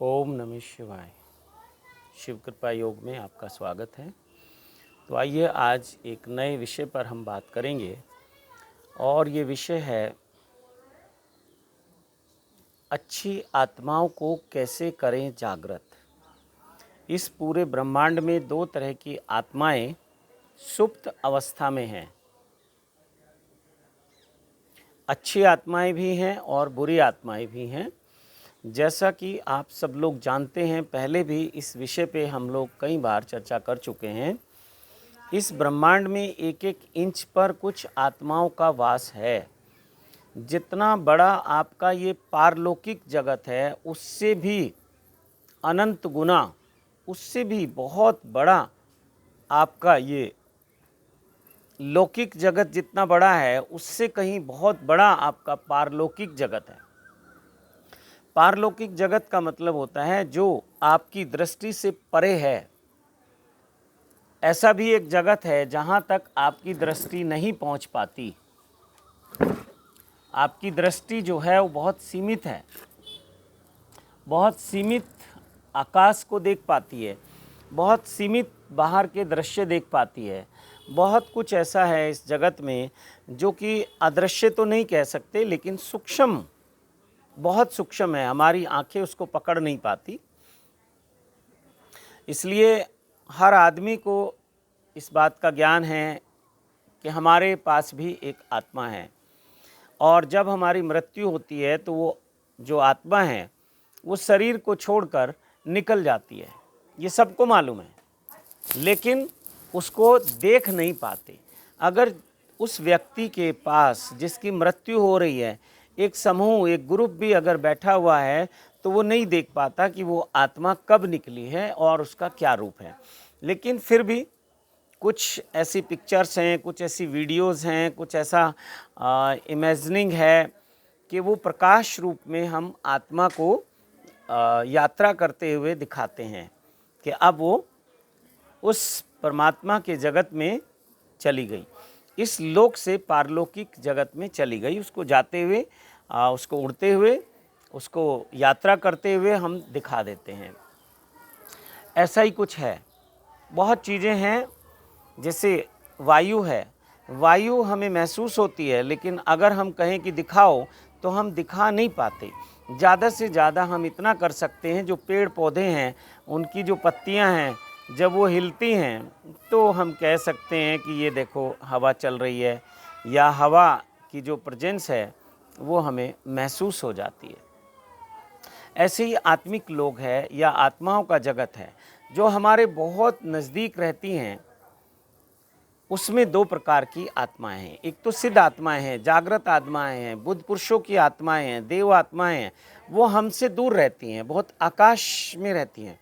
ओम नमः शिवाय। शिव कृपा योग में आपका स्वागत है। तो आइए आज एक नए विषय पर हम बात करेंगे और ये विषय है अच्छी आत्माओं को कैसे करें जागृत। इस पूरे ब्रह्मांड में दो तरह की आत्माएं सुप्त अवस्था में हैं। अच्छी आत्माएं भी हैं और बुरी आत्माएं भी हैं। जैसा कि आप सब लोग जानते हैं, पहले भी इस विषय पे हम लोग कई बार चर्चा कर चुके हैं। इस ब्रह्मांड में एक एक इंच पर कुछ आत्माओं का वास है। जितना बड़ा आपका ये पारलौकिक जगत है, उससे भी अनंत गुना, उससे भी बहुत बड़ा आपका ये लौकिक जगत जितना बड़ा है, उससे कहीं बहुत बड़ा आपका पारलौकिक जगत है। पारलौकिक जगत का मतलब होता है जो आपकी दृष्टि से परे है। ऐसा भी एक जगत है जहाँ तक आपकी दृष्टि नहीं पहुँच पाती। आपकी दृष्टि जो है वो बहुत सीमित है, बहुत सीमित आकाश को देख पाती है, बहुत सीमित बाहर के दृश्य देख पाती है। बहुत कुछ ऐसा है इस जगत में जो कि अदृश्य तो नहीं कह सकते, लेकिन सूक्ष्म, बहुत सूक्ष्म है। हमारी आंखें उसको पकड़ नहीं पाती। इसलिए हर आदमी को इस बात का ज्ञान है कि हमारे पास भी एक आत्मा है, और जब हमारी मृत्यु होती है तो वो जो आत्मा है वो शरीर को छोड़कर निकल जाती है। ये सबको मालूम है, लेकिन उसको देख नहीं पाते। अगर उस व्यक्ति के पास जिसकी मृत्यु हो रही है एक समूह, एक ग्रुप भी अगर बैठा हुआ है, तो वो नहीं देख पाता कि वो आत्मा कब निकली है और उसका क्या रूप है। लेकिन फिर भी कुछ ऐसी पिक्चर्स हैं, कुछ ऐसी वीडियोस हैं, कुछ ऐसा इमेजिनिंग है कि वो प्रकाश रूप में हम आत्मा को यात्रा करते हुए दिखाते हैं कि अब वो उस परमात्मा के जगत में चली गई, इस लोक से पारलौकिक जगत में चली गई। उसको जाते हुए, उसको उड़ते हुए, उसको यात्रा करते हुए हम दिखा देते हैं। ऐसा ही कुछ है। बहुत चीज़ें हैं, जैसे वायु है। वायु हमें महसूस होती है, लेकिन अगर हम कहें कि दिखाओ तो हम दिखा नहीं पाते। ज़्यादा से ज़्यादा हम इतना कर सकते हैं, जो पेड़ पौधे हैं उनकी जो पत्तियां हैं जब वो हिलती हैं तो हम कह सकते हैं कि ये देखो हवा चल रही है, या हवा की जो प्रेजेंस है वो हमें महसूस हो जाती है। ऐसे ही आत्मिक लोग हैं या आत्माओं का जगत है जो हमारे बहुत नज़दीक रहती हैं। उसमें दो प्रकार की आत्माएं हैं। एक तो सिद्ध आत्माएं हैं, जागृत आत्माएं हैं, बुद्ध पुरुषों की आत्माएं हैं, देव आत्माएं हैं। वो हमसे दूर रहती हैं, बहुत आकाश में रहती हैं,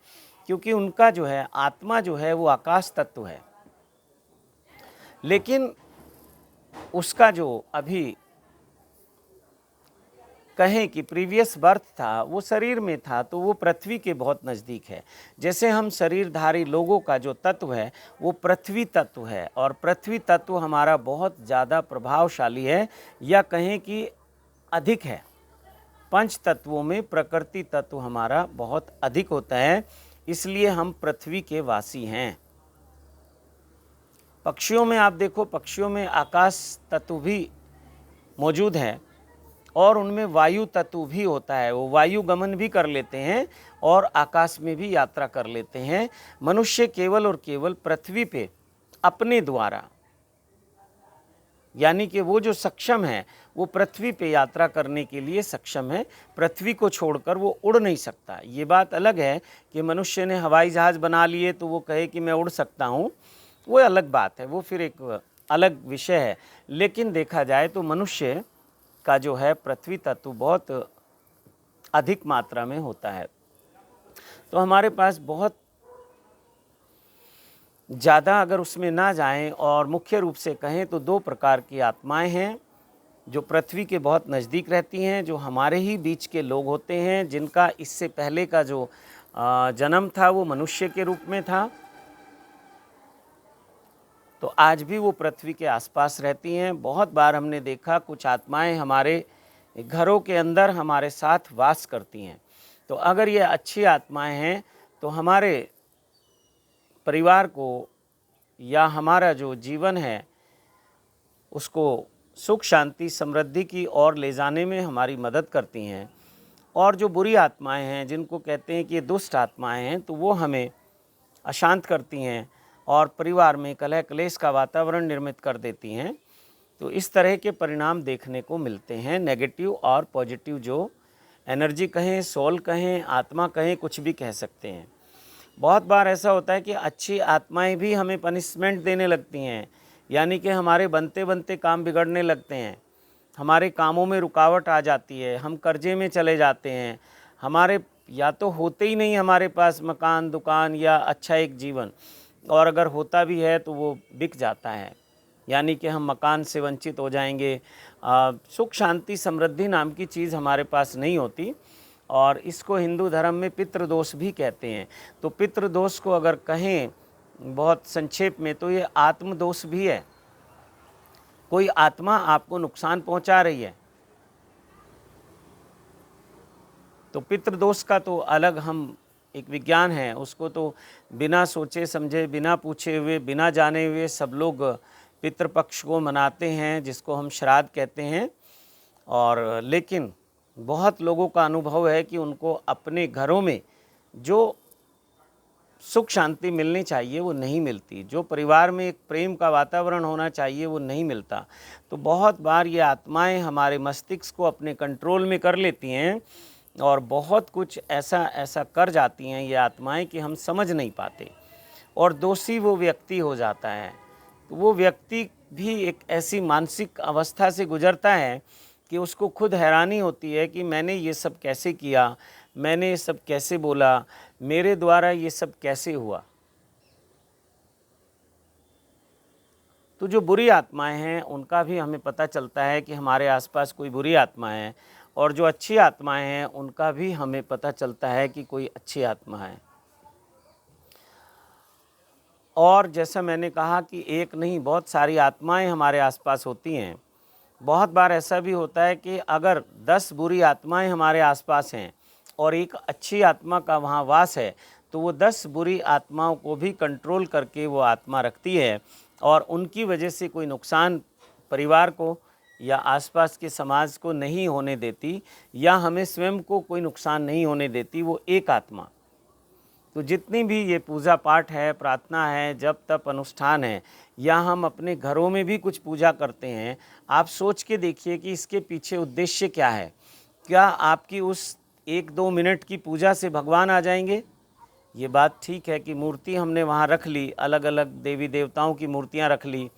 क्योंकि उनका जो है आत्मा जो है वो आकाश तत्व है। लेकिन उसका जो अभी कहें कि प्रीवियस बर्थ था, वो शरीर में था, तो वो पृथ्वी के बहुत नज़दीक है। जैसे हम शरीरधारी लोगों का जो तत्व है वो पृथ्वी तत्व है, और पृथ्वी तत्व हमारा बहुत ज़्यादा प्रभावशाली है, या कहें कि अधिक है। पंच तत्वों में प्रकृति तत्व हमारा बहुत अधिक होता है, इसलिए हम पृथ्वी के वासी हैं। पक्षियों में आप देखो, पक्षियों में आकाश तत्व भी मौजूद है और उनमें वायु तत्व भी होता है। वो वायु गमन भी कर लेते हैं और आकाश में भी यात्रा कर लेते हैं। मनुष्य केवल और केवल पृथ्वी पे अपने द्वारा, यानी कि वो जो सक्षम है वो पृथ्वी पे यात्रा करने के लिए सक्षम है। पृथ्वी को छोड़कर वो उड़ नहीं सकता। ये बात अलग है कि मनुष्य ने हवाई जहाज़ बना लिए तो वो कहे कि मैं उड़ सकता हूँ, वो अलग बात है, वो फिर एक अलग विषय है। लेकिन देखा जाए तो मनुष्य का जो है पृथ्वी तत्व बहुत अधिक मात्रा में होता है। तो हमारे पास बहुत ज़्यादा अगर उसमें ना जाएं, और मुख्य रूप से कहें तो दो प्रकार की आत्माएं हैं जो पृथ्वी के बहुत नज़दीक रहती हैं, जो हमारे ही बीच के लोग होते हैं, जिनका इससे पहले का जो जन्म था वो मनुष्य के रूप में था, तो आज भी वो पृथ्वी के आसपास रहती हैं। बहुत बार हमने देखा कुछ आत्माएं हमारे घरों के अंदर हमारे साथ वास करती हैं। तो अगर ये अच्छी आत्माएं हैं तो हमारे परिवार को या हमारा जो जीवन है उसको सुख शांति समृद्धि की ओर ले जाने में हमारी मदद करती हैं। और जो बुरी आत्माएं हैं, जिनको कहते हैं कि ये दुष्ट आत्माएं हैं, तो वो हमें अशांत करती हैं और परिवार में कलह क्लेश का वातावरण निर्मित कर देती हैं। तो इस तरह के परिणाम देखने को मिलते हैं। नेगेटिव और पॉजिटिव जो एनर्जी कहें, सोल कहें, आत्मा कहें, कुछ भी कह सकते हैं। बहुत बार ऐसा होता है कि अच्छी आत्माएं भी हमें पनिशमेंट देने लगती हैं, यानी कि हमारे बनते बनते काम बिगड़ने लगते हैं, हमारे कामों में रुकावट आ जाती है, हम कर्जे में चले जाते हैं, हमारे या तो होते ही नहीं हमारे पास मकान, दुकान या अच्छा एक जीवन, और अगर होता भी है तो वो बिक जाता है, यानी कि हम मकान से वंचित हो जाएंगे। सुख शांति समृद्धि नाम की चीज़ हमारे पास नहीं होती, और इसको हिंदू धर्म में पितृदोष भी कहते हैं। तो पितृदोष को अगर कहें बहुत संक्षेप में तो ये आत्मदोष भी है। कोई आत्मा आपको नुकसान पहुंचा रही है तो पितृदोष का तो अलग हम एक विज्ञान है, उसको तो बिना सोचे समझे, बिना पूछे हुए, बिना जाने हुए सब लोग पितृपक्ष को मनाते हैं, जिसको हम श्राद्ध कहते हैं। और लेकिन बहुत लोगों का अनुभव है कि उनको अपने घरों में जो सुख शांति मिलनी चाहिए वो नहीं मिलती, जो परिवार में एक प्रेम का वातावरण होना चाहिए वो नहीं मिलता। तो बहुत बार ये आत्माएं हमारे मस्तिष्क को अपने कंट्रोल में कर लेती हैं और बहुत कुछ ऐसा ऐसा कर जाती हैं ये आत्माएं कि हम समझ नहीं पाते, और दोषी वो व्यक्ति हो जाता है। तो वो व्यक्ति भी एक ऐसी मानसिक अवस्था से गुजरता है कि उसको खुद हैरानी होती है कि मैंने ये सब कैसे किया, मैंने ये सब कैसे बोला, मेरे द्वारा ये सब कैसे हुआ। तो जो बुरी आत्माएं हैं उनका भी हमें पता चलता है कि हमारे आसपास कोई बुरी आत्माएं हैं, और जो अच्छी आत्माएं हैं उनका भी हमें पता चलता है कि कोई अच्छी आत्मा है। और जैसा मैंने कहा कि एक नहीं बहुत सारी आत्माएं हमारे आसपास होती हैं। बहुत बार ऐसा भी होता है कि अगर 10 बुरी आत्माएं हमारे आसपास हैं और एक अच्छी आत्मा का वहाँ वास है, तो वो 10 बुरी आत्माओं को भी कंट्रोल करके वो आत्मा रखती है, और उनकी वजह से कोई नुकसान परिवार को या आसपास के समाज को नहीं होने देती, या हमें स्वयं को कोई नुकसान नहीं होने देती वो एक आत्मा। तो जितनी भी ये पूजा पाठ है, प्रार्थना है, जप तप अनुष्ठान है, या हम अपने घरों में भी कुछ पूजा करते हैं, आप सोच के देखिए कि इसके पीछे उद्देश्य क्या है। क्या आपकी उस 1-2 मिनट की पूजा से भगवान आ जाएंगे? ये बात ठीक है कि मूर्ति हमने वहाँ रख ली, अलग अलग देवी देवताओं की मूर्तियाँ रख ली,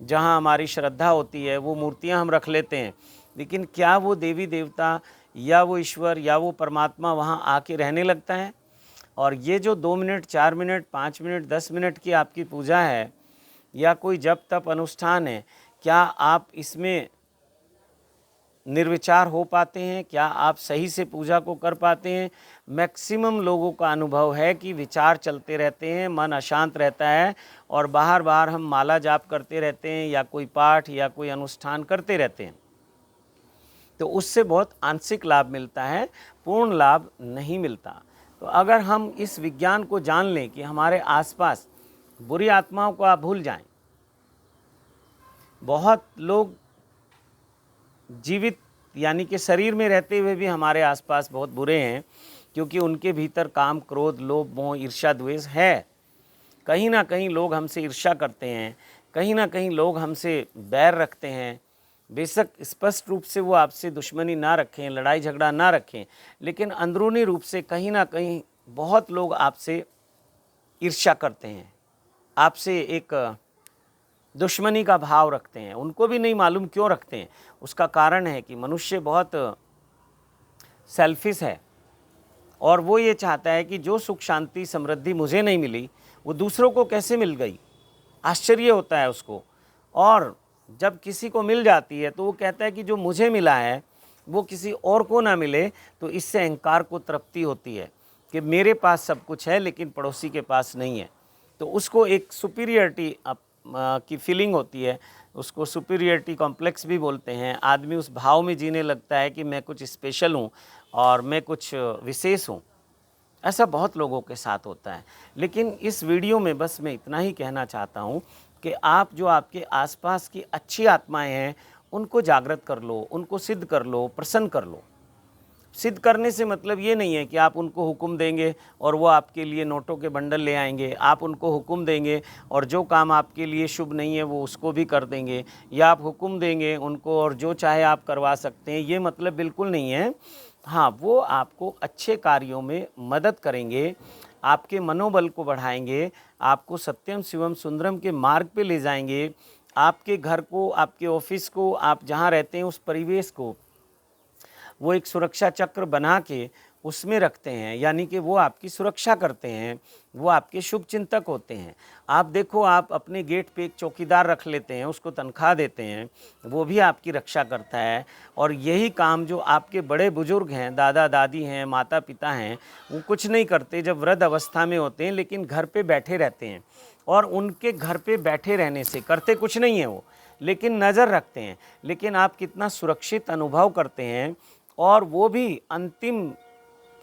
जहाँ हमारी श्रद्धा होती है वो मूर्तियाँ हम रख लेते हैं, लेकिन क्या वो देवी देवता या वो ईश्वर या वो परमात्मा वहाँ आके रहने लगता है? और ये जो 2 मिनट, 4 मिनट, 5 मिनट, 10 मिनट की आपकी पूजा है या कोई जप तप अनुष्ठान है, क्या आप इसमें निर्विचार हो पाते हैं? क्या आप सही से पूजा को कर पाते हैं? मैक्सिमम लोगों का अनुभव है कि विचार चलते रहते हैं, मन अशांत रहता है, और बाहर बाहर हम माला जाप करते रहते हैं या कोई पाठ या कोई अनुष्ठान करते रहते हैं। तो उससे बहुत आंशिक लाभ मिलता है, पूर्ण लाभ नहीं मिलता। तो अगर हम इस विज्ञान को जान लें कि हमारे आसपास बुरी आत्माओं को आप भूल जाएं। बहुत लोग जीवित यानी कि शरीर में रहते हुए भी हमारे आसपास बहुत बुरे हैं, क्योंकि उनके भीतर काम, क्रोध, लोभ, मोह, ईर्ष्या, द्वेष है। कहीं ना कहीं लोग हमसे ईर्ष्या करते हैं, कहीं ना कहीं लोग हमसे बैर रखते हैं। बेशक स्पष्ट रूप से वो आपसे दुश्मनी ना रखें, लड़ाई झगड़ा ना रखें, लेकिन अंदरूनी रूप से कहीं ना कहीं बहुत लोग आपसे ईर्ष्या करते हैं, आपसे एक दुश्मनी का भाव रखते हैं। उनको भी नहीं मालूम क्यों रखते हैं। उसका कारण है कि मनुष्य बहुत सेल्फिश है, और वो ये चाहता है कि जो सुख शांति समृद्धि मुझे नहीं मिली वो दूसरों को कैसे मिल गई। आश्चर्य होता है उसको, और जब किसी को मिल जाती है तो वो कहता है कि जो मुझे मिला है वो किसी और को ना मिले। तो इससे अहंकार को तृप्ति होती है कि मेरे पास सब कुछ है लेकिन पड़ोसी के पास नहीं है। तो उसको एक सुपीरियरिटी की फीलिंग होती है, उसको सुपीरियरिटी कॉम्प्लेक्स भी बोलते हैं। आदमी उस भाव में जीने लगता है कि मैं कुछ स्पेशल हूँ और मैं कुछ विशेष हूँ। ऐसा बहुत लोगों के साथ होता है। लेकिन इस वीडियो में बस मैं इतना ही कहना चाहता हूँ कि आप जो आपके आसपास की अच्छी आत्माएं हैं उनको जागृत कर लो, उनको सिद्ध कर लो, प्रसन्न कर लो। सिद्ध करने से मतलब ये नहीं है कि आप उनको हुक्म देंगे और वो आपके लिए नोटों के बंडल ले आएंगे। आप उनको हुक्म देंगे और जो काम आपके लिए शुभ नहीं है वो उसको भी कर देंगे, या आप हुक्म देंगे उनको और जो चाहे आप करवा सकते हैं, ये मतलब बिल्कुल नहीं है। हाँ, वो आपको अच्छे कार्यों में मदद करेंगे, आपके मनोबल को बढ़ाएंगे, आपको सत्यम शिवम सुंदरम के मार्ग पे ले जाएंगे, आपके घर को, आपके ऑफिस को, आप जहाँ रहते हैं उस परिवेश को वो एक सुरक्षा चक्र बना के उसमें रखते हैं, यानी कि वो आपकी सुरक्षा करते हैं, वो आपके शुभ चिंतक होते हैं। आप देखो, आप अपने गेट पे एक चौकीदार रख लेते हैं, उसको तनख्वाह देते हैं, वो भी आपकी रक्षा करता है। और यही काम जो आपके बड़े बुजुर्ग हैं, दादा दादी हैं, माता पिता हैं, वो कुछ नहीं करते जब वृद्ध अवस्था में होते हैं, लेकिन घर पे बैठे रहते हैं। और उनके घर पे बैठे रहने से, करते कुछ नहीं है वो, लेकिन नज़र रखते हैं। लेकिन आप कितना सुरक्षित अनुभव करते हैं, और वो भी अंतिम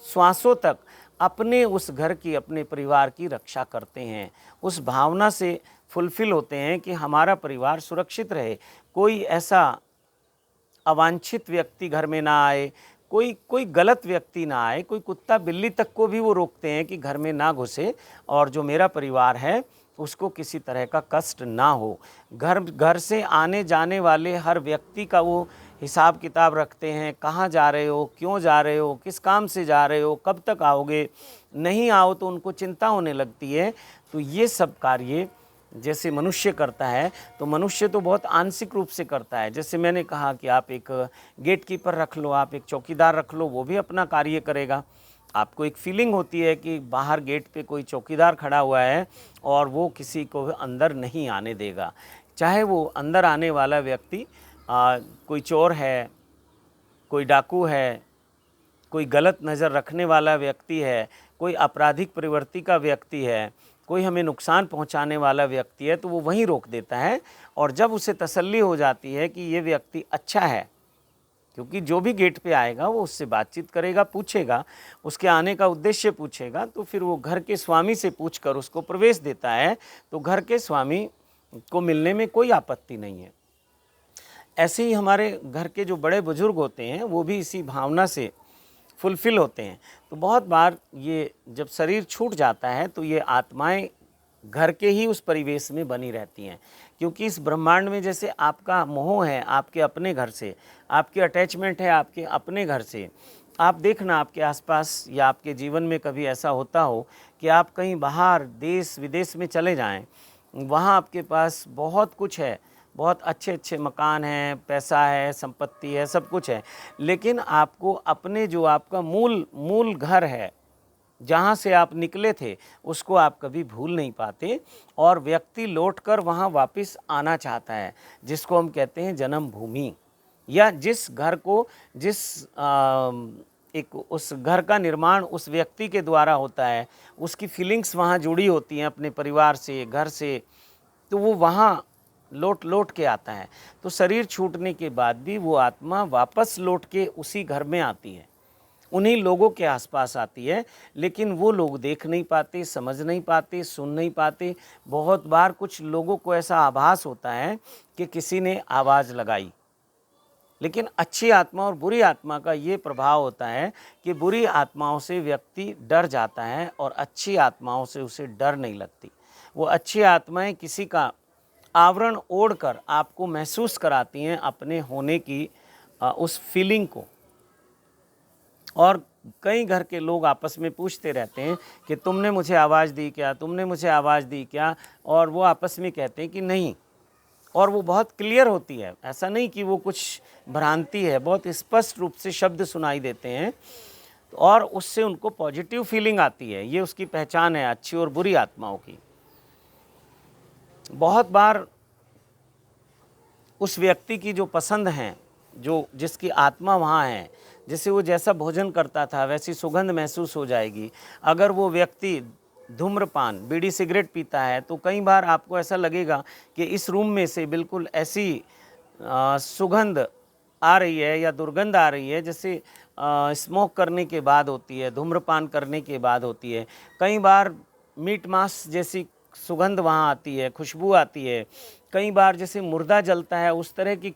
श्वासों तक अपने उस घर की, अपने परिवार की रक्षा करते हैं। उस भावना से फुलफिल होते हैं कि हमारा परिवार सुरक्षित रहे, कोई ऐसा अवांछित व्यक्ति घर में ना आए, कोई गलत व्यक्ति ना आए, कोई कुत्ता बिल्ली तक को भी वो रोकते हैं कि घर में ना घुसे, और जो मेरा परिवार है उसको किसी तरह का कष्ट ना हो। घर से आने जाने वाले हर व्यक्ति का वो हिसाब किताब रखते हैं, कहाँ जा रहे हो, क्यों जा रहे हो, किस काम से जा रहे हो, कब तक आओगे, नहीं आओ तो उनको चिंता होने लगती है। तो ये सब कार्य जैसे मनुष्य करता है, तो मनुष्य तो बहुत आंशिक रूप से करता है। जैसे मैंने कहा कि आप एक गेट कीपर रख लो, आप एक चौकीदार रख लो, वो भी अपना कार्य करेगा। आपको एक फीलिंग होती है कि बाहर गेट पे कोई चौकीदार खड़ा हुआ है और वो किसी को अंदर नहीं आने देगा, चाहे वो अंदर आने वाला व्यक्ति कोई चोर है, कोई डाकू है, कोई गलत नज़र रखने वाला व्यक्ति है, कोई आपराधिक प्रवृत्ति का व्यक्ति है, कोई हमें नुकसान पहुंचाने वाला व्यक्ति है, तो वो वहीं रोक देता है। और जब उसे तसल्ली हो जाती है कि ये व्यक्ति अच्छा है, क्योंकि जो भी गेट पे आएगा वो उससे बातचीत करेगा, पूछेगा, उसके आने का उद्देश्य पूछेगा, तो फिर वो घर के स्वामी से पूछकर उसको प्रवेश देता है, तो घर के स्वामी को मिलने में कोई आपत्ति नहीं है। ऐसे ही हमारे घर के जो बड़े बुजुर्ग होते हैं वो भी इसी भावना से फुलफिल होते हैं। तो बहुत बार ये जब शरीर छूट जाता है तो ये आत्माएं घर के ही उस परिवेश में बनी रहती हैं, क्योंकि इस ब्रह्मांड में जैसे आपका मोह है आपके अपने घर से, आपकी अटैचमेंट है आपके अपने घर से। आप देखना आपके आसपास या आपके जीवन में कभी ऐसा होता हो कि आप कहीं बाहर देश विदेश में चले जाएं, वहाँ आपके पास बहुत कुछ है, बहुत अच्छे अच्छे मकान हैं, पैसा है, संपत्ति है, सब कुछ है, लेकिन आपको अपने जो आपका मूल घर है, जहाँ से आप निकले थे, उसको आप कभी भूल नहीं पाते। और व्यक्ति लौटकर वहाँ वापस आना चाहता है, जिसको हम कहते हैं जन्म भूमि, या जिस घर को एक उस घर का निर्माण उस व्यक्ति के द्वारा होता है, उसकी फीलिंग्स वहाँ जुड़ी होती हैं अपने परिवार से, घर से, तो वो वहाँ लौट के आता है। तो शरीर छूटने के बाद भी वो आत्मा वापस लौट के उसी घर में आती है, उन्हीं लोगों के आसपास आती है, लेकिन वो लोग देख नहीं पाते, समझ नहीं पाते, सुन नहीं पाते। बहुत बार कुछ लोगों को ऐसा आभास होता है कि किसी ने आवाज़ लगाई, लेकिन अच्छी आत्मा और बुरी आत्मा का ये प्रभाव होता है कि बुरी आत्माओं से व्यक्ति डर जाता है और अच्छी आत्माओं से उसे डर नहीं लगती। वो अच्छी आत्माएं किसी का आवरण ओढ़कर आपको महसूस कराती हैं अपने होने की उस फीलिंग को। और कई घर के लोग आपस में पूछते रहते हैं कि तुमने मुझे आवाज़ दी क्या, तुमने मुझे आवाज़ दी क्या, और वो आपस में कहते हैं कि नहीं, और वो बहुत क्लियर होती है, ऐसा नहीं कि वो कुछ भ्रांति है, बहुत स्पष्ट रूप से शब्द सुनाई देते हैं, और उससे उनको पॉजिटिव फीलिंग आती है। ये उसकी पहचान है अच्छी और बुरी आत्माओं की। बहुत बार उस व्यक्ति की जो पसंद हैं, जो जिसकी आत्मा वहाँ है, जैसे वो जैसा भोजन करता था वैसी सुगंध महसूस हो जाएगी। अगर वो व्यक्ति धूम्रपान, बीड़ी सिगरेट पीता है, तो कई बार आपको ऐसा लगेगा कि इस रूम में से बिल्कुल ऐसी सुगंध आ रही है या दुर्गंध आ रही है जैसे स्मोक करने के बाद होती है, धूम्रपान करने के बाद होती है। कई बार मीट मांस जैसी सुगंध वहाँ आती है, खुशबू आती है। कई बार जैसे मुर्दा जलता है उस तरह की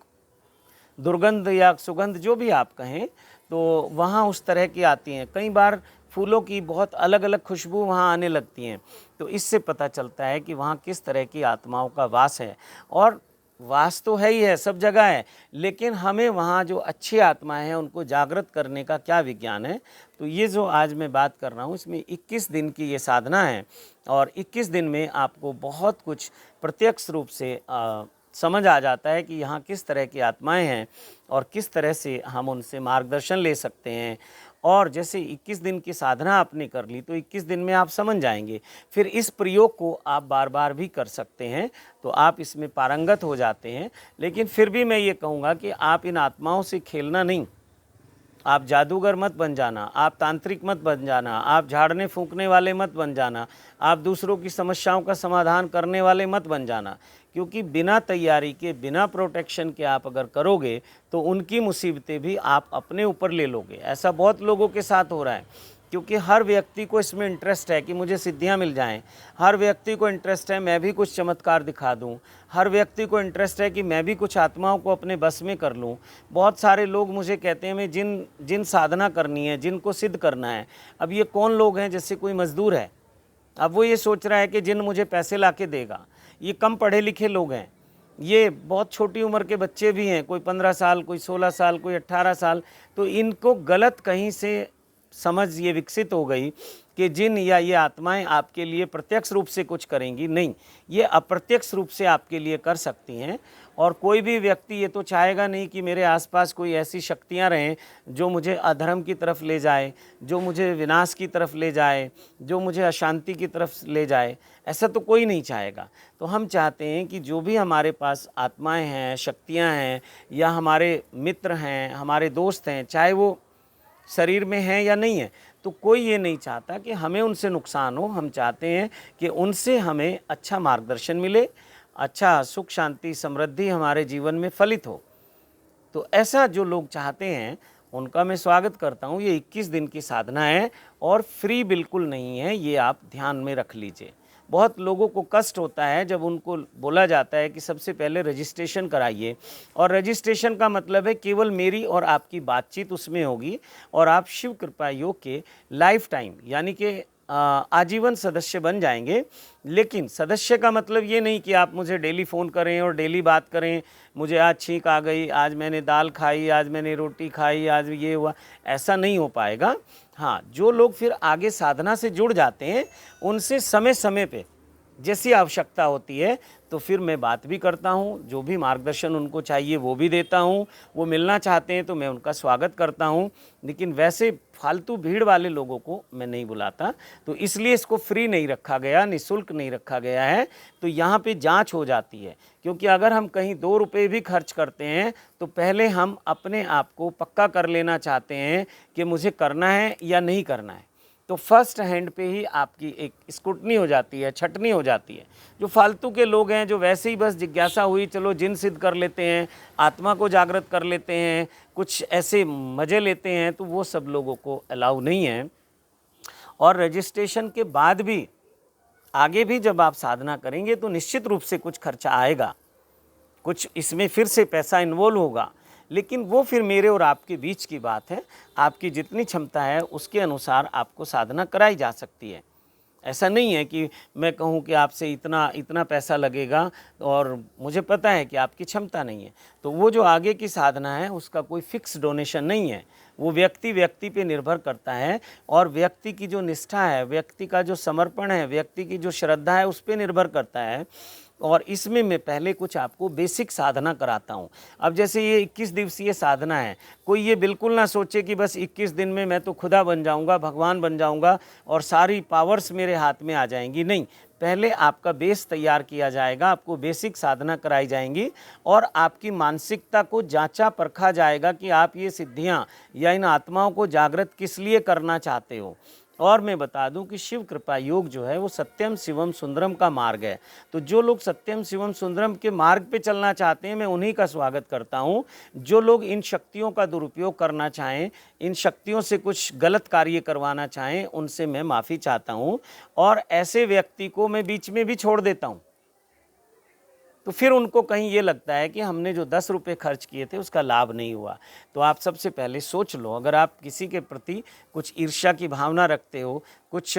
दुर्गंध या सुगंध जो भी आप कहें, तो वहाँ उस तरह की आती हैं। कई बार फूलों की बहुत अलग अलग खुशबू वहाँ आने लगती हैं। तो इससे पता चलता है कि वहाँ किस तरह की आत्माओं का वास है। और वास तो है ही है, सब जगह है, लेकिन हमें वहाँ जो अच्छी आत्माएं हैं उनको जागृत करने का क्या विज्ञान है। तो ये जो आज मैं बात कर रहा हूँ इसमें 21 दिन की ये साधना है और 21 दिन में आपको बहुत कुछ प्रत्यक्ष रूप से समझ आ जाता है कि यहाँ किस तरह की आत्माएं हैं और किस तरह से हम उनसे मार्गदर्शन ले सकते हैं। और जैसे 21 दिन की साधना आपने कर ली तो 21 दिन में आप समझ जाएंगे। फिर इस प्रयोग को आप बार बार भी कर सकते हैं, तो आप इसमें पारंगत हो जाते हैं। लेकिन फिर भी मैं ये कहूँगा कि आप इन आत्माओं से खेलना नहीं, आप जादूगर मत बन जाना, आप तांत्रिक मत बन जाना, आप झाड़ने फूंकने वाले मत बन जाना, आप दूसरों की समस्याओं का समाधान करने वाले मत बन जाना। क्योंकि बिना तैयारी के, बिना प्रोटेक्शन के आप अगर करोगे तो उनकी मुसीबतें भी आप अपने ऊपर ले लोगे। ऐसा बहुत लोगों के साथ हो रहा है, क्योंकि हर व्यक्ति को इसमें इंटरेस्ट है कि मुझे सिद्धियां मिल जाएं। हर व्यक्ति को इंटरेस्ट है मैं भी कुछ चमत्कार दिखा दूं। हर व्यक्ति को इंटरेस्ट है कि मैं भी कुछ आत्माओं को अपने बस में कर लूं। बहुत सारे लोग मुझे कहते हैं मैं जिन साधना करनी है, जिनको सिद्ध करना है। अब ये कौन लोग हैं? जैसे कोई मजदूर है, अब वो ये सोच रहा है कि जिन मुझे पैसे ला के देगा। ये कम पढ़े लिखे लोग हैं, ये बहुत छोटी उम्र के बच्चे भी हैं, कोई 15 साल, कोई 16 साल, कोई 18 साल। तो इनको गलत कहीं से समझ ये विकसित हो गई कि जिन या ये आत्माएं आपके लिए प्रत्यक्ष रूप से कुछ करेंगी। नहीं, ये अप्रत्यक्ष रूप से आपके लिए कर सकती हैं। और कोई भी व्यक्ति ये तो चाहेगा नहीं कि मेरे आसपास कोई ऐसी शक्तियां रहें जो मुझे अधर्म की तरफ ले जाए, जो मुझे विनाश की तरफ ले जाए, जो मुझे अशांति की तरफ ले जाए। ऐसा तो कोई नहीं चाहेगा। तो हम चाहते हैं कि जो भी हमारे पास आत्माएं हैं, शक्तियां हैं, या हमारे मित्र हैं, हमारे दोस्त हैं, चाहे वो शरीर में है या नहीं है, तो कोई ये नहीं चाहता कि हमें उनसे नुकसान हो। हम चाहते हैं कि उनसे हमें अच्छा मार्गदर्शन मिले, अच्छा सुख शांति समृद्धि हमारे जीवन में फलित हो। तो ऐसा जो लोग चाहते हैं उनका मैं स्वागत करता हूँ। ये 21 दिन की साधना है और फ्री बिल्कुल नहीं है, ये आप ध्यान में रख लीजिए। बहुत लोगों को कष्ट होता है जब उनको बोला जाता है कि सबसे पहले रजिस्ट्रेशन कराइए, और रजिस्ट्रेशन का मतलब है केवल मेरी और आपकी बातचीत उसमें होगी और आप शिव कृपा योग के लाइफ टाइम यानी कि आजीवन सदस्य बन जाएंगे। लेकिन सदस्य का मतलब ये नहीं कि आप मुझे डेली फ़ोन करें और डेली बात करें, मुझे आज छींक आ गई, आज मैंने दाल खाई, आज मैंने रोटी खाई, आज ये हुआ, ऐसा नहीं हो पाएगा। हाँ, जो लोग फिर आगे साधना से जुड़ जाते हैं उनसे समय समय पे जैसी आवश्यकता होती है तो फिर मैं बात भी करता हूँ, जो भी मार्गदर्शन उनको चाहिए वो भी देता हूँ। वो मिलना चाहते हैं तो मैं उनका स्वागत करता हूँ, लेकिन वैसे फालतू भीड़ वाले लोगों को मैं नहीं बुलाता। तो इसलिए इसको फ्री नहीं रखा गया, निःशुल्क नहीं रखा गया है। तो यहाँ पे जांच हो जाती है, क्योंकि अगर हम कहीं 2 रुपये भी खर्च करते हैं तो पहले हम अपने आप को पक्का कर लेना चाहते हैं कि मुझे करना है या नहीं करना है। तो फर्स्ट हैंड पे ही आपकी एक स्क्रूटनी हो जाती है, छटनी हो जाती है। जो फालतू के लोग हैं, जो वैसे ही बस जिज्ञासा हुई चलो जिन सिद्ध कर लेते हैं, आत्मा को जागृत कर लेते हैं, कुछ ऐसे मज़े लेते हैं, तो वो सब लोगों को अलाउ नहीं है। और रजिस्ट्रेशन के बाद भी आगे भी जब आप साधना करेंगे तो निश्चित रूप से कुछ खर्चा आएगा, कुछ इसमें फिर से पैसा इन्वॉल्व होगा, लेकिन वो फिर मेरे और आपके बीच की बात है। आपकी जितनी क्षमता है उसके अनुसार आपको साधना कराई जा सकती है। ऐसा नहीं है कि मैं कहूँ कि आपसे इतना पैसा लगेगा और मुझे पता है कि आपकी क्षमता नहीं है। तो वो जो आगे की साधना है उसका कोई फिक्स डोनेशन नहीं है, वो व्यक्ति पे निर्भर करता है। और व्यक्ति की जो निष्ठा है, व्यक्ति का जो समर्पण है, व्यक्ति की जो श्रद्धा है, उस पर निर्भर करता है। और इसमें मैं पहले कुछ आपको बेसिक साधना कराता हूँ। अब जैसे ये 21 दिवसीय साधना है, कोई ये बिल्कुल ना सोचे कि बस 21 दिन में मैं तो खुदा बन जाऊँगा, भगवान बन जाऊँगा और सारी पावर्स मेरे हाथ में आ जाएंगी। नहीं, पहले आपका बेस तैयार किया जाएगा, आपको बेसिक साधना कराई जाएंगी और आपकी मानसिकता को जांचा परखा जाएगा कि आप ये सिद्धियां या इन आत्माओं को जागृत किस लिए करना चाहते हो। और मैं बता दूं कि शिव कृपा योग जो है वो सत्यम शिवम सुंदरम का मार्ग है। तो जो लोग सत्यम शिवम सुंदरम के मार्ग पे चलना चाहते हैं, मैं उन्हीं का स्वागत करता हूं। जो लोग इन शक्तियों का दुरुपयोग करना चाहें, इन शक्तियों से कुछ गलत कार्य करवाना चाहें, उनसे मैं माफ़ी चाहता हूं। और ऐसे व्यक्ति को मैं बीच में भी छोड़ देता हूं। तो फिर उनको कहीं ये लगता है कि हमने जो 10 रुपये खर्च किए थे उसका लाभ नहीं हुआ। तो आप सबसे पहले सोच लो, अगर आप किसी के प्रति कुछ ईर्ष्या की भावना रखते हो, कुछ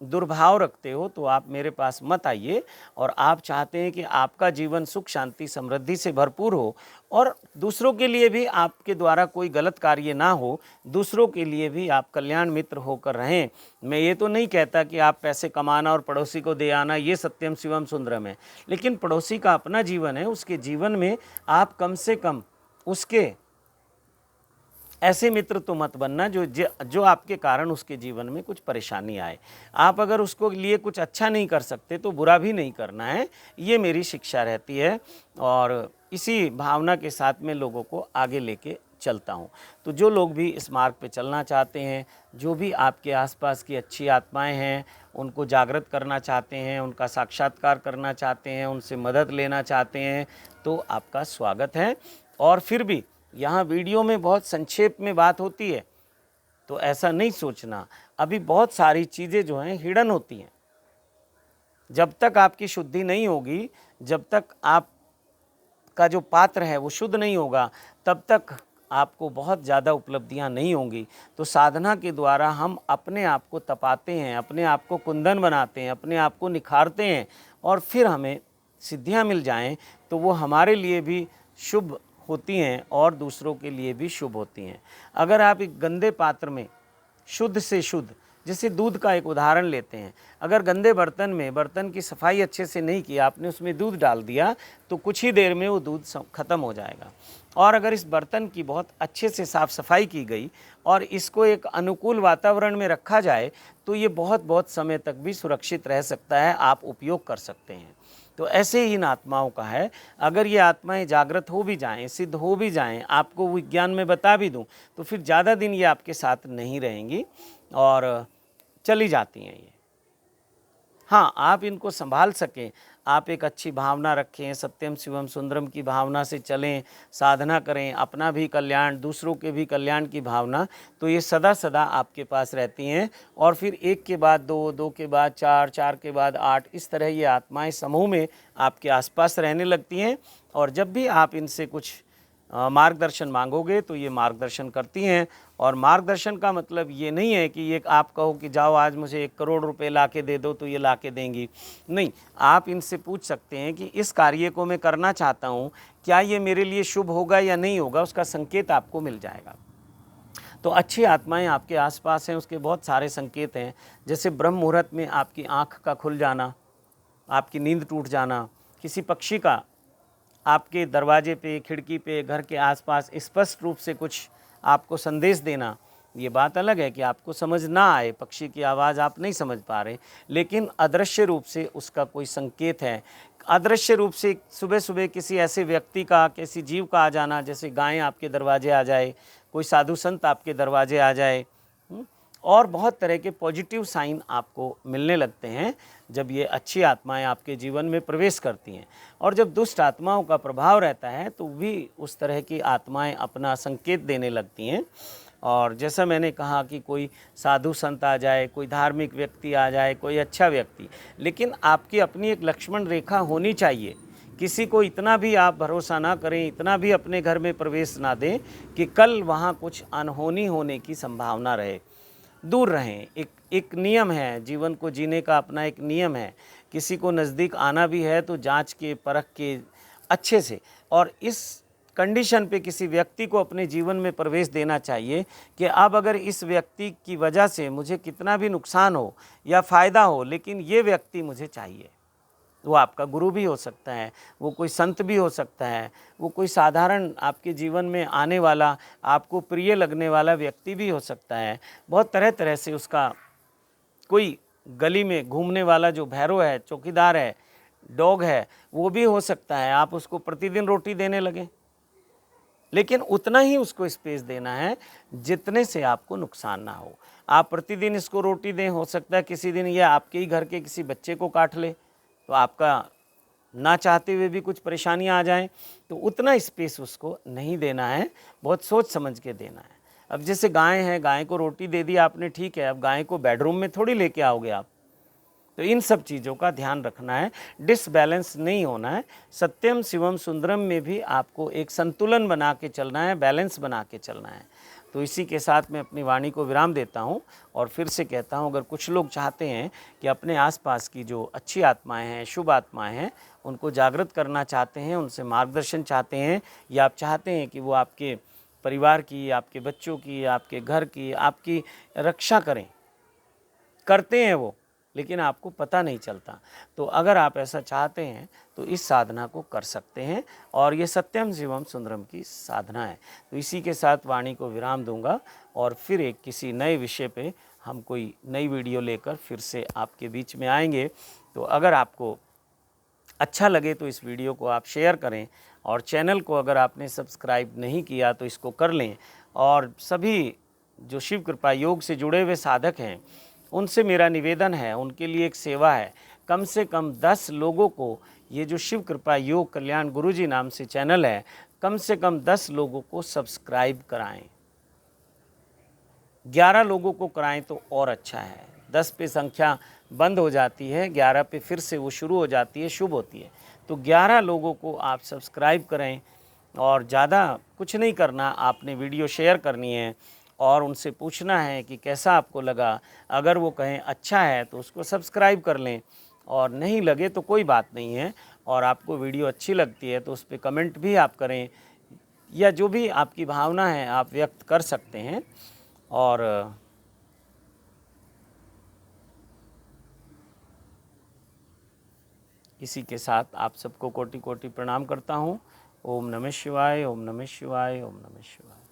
दुर्भाव रखते हो, तो आप मेरे पास मत आइए। और आप चाहते हैं कि आपका जीवन सुख शांति समृद्धि से भरपूर हो और दूसरों के लिए भी आपके द्वारा कोई गलत कार्य ना हो, दूसरों के लिए भी आप कल्याण मित्र होकर रहें। मैं ये तो नहीं कहता कि आप पैसे कमाना और पड़ोसी को दे आना ये सत्यम शिवम सुंदरम है, लेकिन पड़ोसी का अपना जीवन है, उसके जीवन में आप कम से कम उसके ऐसे मित्र तो मत बनना जो आपके कारण उसके जीवन में कुछ परेशानी आए। आप अगर उसको लिए कुछ अच्छा नहीं कर सकते तो बुरा भी नहीं करना है, ये मेरी शिक्षा रहती है। और इसी भावना के साथ में लोगों को आगे लेके चलता हूँ। तो जो लोग भी इस मार्ग पे चलना चाहते हैं, जो भी आपके आसपास की अच्छी आत्माएं हैं, उनको जागृत करना चाहते हैं, उनका साक्षात्कार करना चाहते हैं, उनसे मदद लेना चाहते हैं, तो आपका स्वागत है। और फिर भी यहाँ वीडियो में बहुत संक्षेप में बात होती है, तो ऐसा नहीं सोचना। अभी बहुत सारी चीज़ें जो हैं हिडन होती हैं। जब तक आपकी शुद्धि नहीं होगी, जब तक आपका जो पात्र है वो शुद्ध नहीं होगा, तब तक आपको बहुत ज़्यादा उपलब्धियां नहीं होंगी। तो साधना के द्वारा हम अपने आप को तपाते हैं, अपने आप को कुंदन बनाते हैं, अपने आप को निखारते हैं, और फिर हमें सिद्धियां मिल जाएं तो वो हमारे लिए भी शुभ होती हैं और दूसरों के लिए भी शुभ होती हैं। अगर आप एक गंदे पात्र में शुद्ध से शुद्ध, जैसे दूध का एक उदाहरण लेते हैं, अगर गंदे बर्तन में बर्तन की सफाई अच्छे से नहीं की, आपने उसमें दूध डाल दिया, तो कुछ ही देर में वो दूध ख़त्म हो जाएगा। और अगर इस बर्तन की बहुत अच्छे से साफ़ सफाई की गई और इसको एक अनुकूल वातावरण में रखा जाए, तो ये बहुत समय तक भी सुरक्षित रह सकता है, आप उपयोग कर सकते हैं। तो ऐसे ही इन आत्माओं का है। अगर ये आत्माएं जागृत हो भी जाएं, सिद्ध हो भी जाएं, आपको विज्ञान में बता भी दूं, तो फिर ज़्यादा दिन ये आपके साथ नहीं रहेंगी और चली जाती हैं ये। हाँ, आप इनको संभाल सकें, आप एक अच्छी भावना रखें, सत्यम शिवम सुंदरम की भावना से चलें, साधना करें, अपना भी कल्याण, दूसरों के भी कल्याण की भावना, तो ये सदा सदा आपके पास रहती हैं। और फिर एक के बाद दो, दो के बाद चार, चार के बाद आठ, इस तरह ये आत्माएं समूह में आपके आसपास रहने लगती हैं। और जब भी आप इनसे कुछ मार्गदर्शन मांगोगे तो ये मार्गदर्शन करती हैं। और मार्गदर्शन का मतलब ये नहीं है कि ये आप कहो कि जाओ आज मुझे 1 करोड़ रुपए ला के दे दो तो ये ला के देंगी, नहीं। आप इनसे पूछ सकते हैं कि इस कार्य को मैं करना चाहता हूँ, क्या ये मेरे लिए शुभ होगा या नहीं होगा, उसका संकेत आपको मिल जाएगा। तो अच्छी आत्माएं आपके आसपास हैं, उसके बहुत सारे संकेत हैं। जैसे ब्रह्म मुहूर्त में आपकी आँख का खुल जाना, आपकी नींद टूट जाना, किसी पक्षी का आपके दरवाजे पे, खिड़की पे, घर के आसपास स्पष्ट रूप से कुछ आपको संदेश देना। ये बात अलग है कि आपको समझ ना आए, पक्षी की आवाज़ आप नहीं समझ पा रहे, लेकिन अदृश्य रूप से उसका कोई संकेत है। अदृश्य रूप से सुबह सुबह किसी ऐसे व्यक्ति का, किसी जीव का आ जाना, जैसे गाय आपके दरवाजे आ जाए, कोई साधु संत आपके दरवाजे आ जाए, और बहुत तरह के पॉजिटिव साइन आपको मिलने लगते हैं जब ये अच्छी आत्माएं आपके जीवन में प्रवेश करती हैं। और जब दुष्ट आत्माओं का प्रभाव रहता है तो भी उस तरह की आत्माएं अपना संकेत देने लगती हैं। और जैसा मैंने कहा कि कोई साधु संत आ जाए, कोई धार्मिक व्यक्ति आ जाए, कोई अच्छा व्यक्ति, लेकिन आपकी अपनी एक लक्ष्मण रेखा होनी चाहिए। किसी को इतना भी आप भरोसा ना करें, इतना भी अपने घर में प्रवेश ना दें कि कल वहाँ कुछ अनहोनी होने की संभावना रहे। दूर रहें। एक नियम है, जीवन को जीने का अपना एक नियम है। किसी को नज़दीक आना भी है तो जांच के, परख के, अच्छे से, और इस कंडीशन पे किसी व्यक्ति को अपने जीवन में प्रवेश देना चाहिए कि अब अगर इस व्यक्ति की वजह से मुझे कितना भी नुकसान हो या फ़ायदा हो, लेकिन ये व्यक्ति मुझे चाहिए। वो आपका गुरु भी हो सकता है, वो कोई संत भी हो सकता है, वो कोई साधारण आपके जीवन में आने वाला, आपको प्रिय लगने वाला व्यक्ति भी हो सकता है। बहुत तरह तरह से उसका, कोई गली में घूमने वाला जो भैरव है, चौकीदार है, डॉग है, वो भी हो सकता है। आप उसको प्रतिदिन रोटी देने लगें, लेकिन उतना ही उसको स्पेस देना है जितने से आपको नुकसान ना हो। आप प्रतिदिन इसको रोटी दें, हो सकता है किसी दिन यह आपके ही घर के किसी बच्चे को काट ले, तो आपका ना चाहते हुए भी कुछ परेशानियां आ जाएं, तो उतना स्पेस उसको नहीं देना है, बहुत सोच समझ के देना है। अब जैसे गाय है, गाय को रोटी दे दी आपने, ठीक है, अब गाय को बेडरूम में थोड़ी लेके आओगे आप, तो इन सब चीज़ों का ध्यान रखना है, डिसबैलेंस नहीं होना है। सत्यम शिवम सुंदरम में भी आपको एक संतुलन बना के चलना है, बैलेंस बना के चलना है। तो इसी के साथ मैं अपनी वाणी को विराम देता हूँ और फिर से कहता हूँ, अगर कुछ लोग चाहते हैं कि अपने आसपास की जो अच्छी आत्माएं हैं, शुभ आत्माएं हैं, उनको जागृत करना चाहते हैं, उनसे मार्गदर्शन चाहते हैं, या आप चाहते हैं कि वो आपके परिवार की, आपके बच्चों की, आपके घर की, आपकी रक्षा करें, करते हैं वो, लेकिन आपको पता नहीं चलता, तो अगर आप ऐसा चाहते हैं तो इस साधना को कर सकते हैं, और ये सत्यम शिवम सुंदरम की साधना है। तो इसी के साथ वाणी को विराम दूंगा और फिर एक किसी नए विषय पे हम कोई नई वीडियो लेकर फिर से आपके बीच में आएंगे। तो अगर आपको अच्छा लगे तो इस वीडियो को आप शेयर करें, और चैनल को अगर आपने सब्सक्राइब नहीं किया तो इसको कर लें, और सभी जो शिव कृपा योग से जुड़े हुए साधक हैं उनसे मेरा निवेदन है, उनके लिए एक सेवा है, कम से कम 10 लोगों को ये जो शिव कृपा योग कल्याण गुरुजी नाम से चैनल है, कम से कम 10 लोगों को सब्सक्राइब कराएं। 11 लोगों को कराएं तो और अच्छा है। 10 पे संख्या बंद हो जाती है, 11 पे फिर से वो शुरू हो जाती है, शुभ होती है। तो 11 लोगों को आप सब्सक्राइब करें, और ज़्यादा कुछ नहीं करना, आपने वीडियो शेयर करनी है और उनसे पूछना है कि कैसा आपको लगा। अगर वो कहें अच्छा है तो उसको सब्सक्राइब कर लें, और नहीं लगे तो कोई बात नहीं है, और आपको वीडियो अच्छी लगती है तो उस पर कमेंट भी आप करें, या जो भी आपकी भावना है आप व्यक्त कर सकते हैं। और इसी के साथ आप सबको कोटि कोटि प्रणाम करता हूँ। ओम नमः शिवाय, ओम नमः शिवाय, ओम नमः शिवाय।